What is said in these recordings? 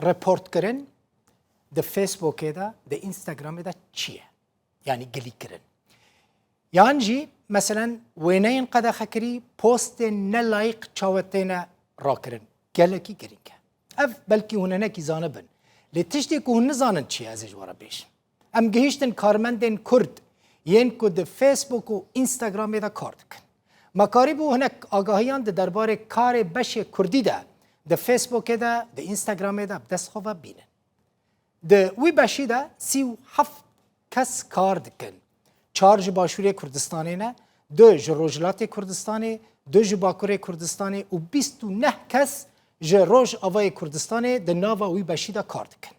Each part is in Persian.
رپورت کردن د فیسبوک دا د اینستاگرام دا چیه یعنی گلی کردن یان جی مثلا وینین قد خکری پست نه لایق چاوتینا را کردن گله کی گرین که اف بلکی هونه نکی زانه بن لتشتی که هونه زانن چیه ازش وارا بیش ام گهیشتن کارمندین کرد ین که د فیسبوک و اینستاگرام دا کار دکن مکاری بو هنک آگاهیان درباره کار بش کردی ده د فیسبوک ده د اینستاگرام ده دست خواه بینن د وی بشی ده 37 کس کار دکن 4 ji Başûrê Kurdistanê ne 2 ji Rojhilatê Kurdistanê 2 ji Bakurê Kurdistanê û 29 kes ji Rojavayê Kurdistanê di nava wî beşî de kar dikin.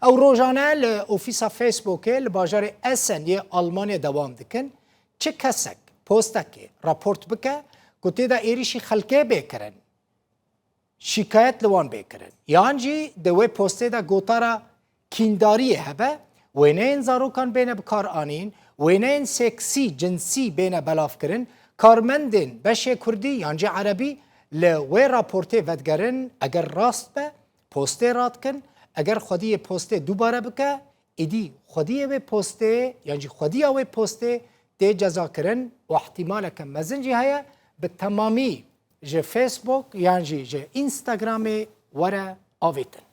Ew rojane li ofîsa Facebookê li bajarê Essen yê Almanya dewam dikin. Çi kesek postekê raport bike ku tê de êrişî xelkê bêkirin şikayet li wan bêkirin. Yan jî di wê postê de gotara kîndariyê hebe wêneyên zarokan bêne bi kar anîn وینین سکسی جنسی بین بلاف کرن کارمندین بشه کردی یانجی عربی لوی راپورته ودگرن اگر راست به پسته رات کن اگر خودی پسته دوباره بکه ایدی خودی و پسته یانجی خودی و پسته دی جزا کرن و احتمال کم مزنجی هیا به تمامی ج فیسبوک یانجی ج اینستاگرام وره آویتن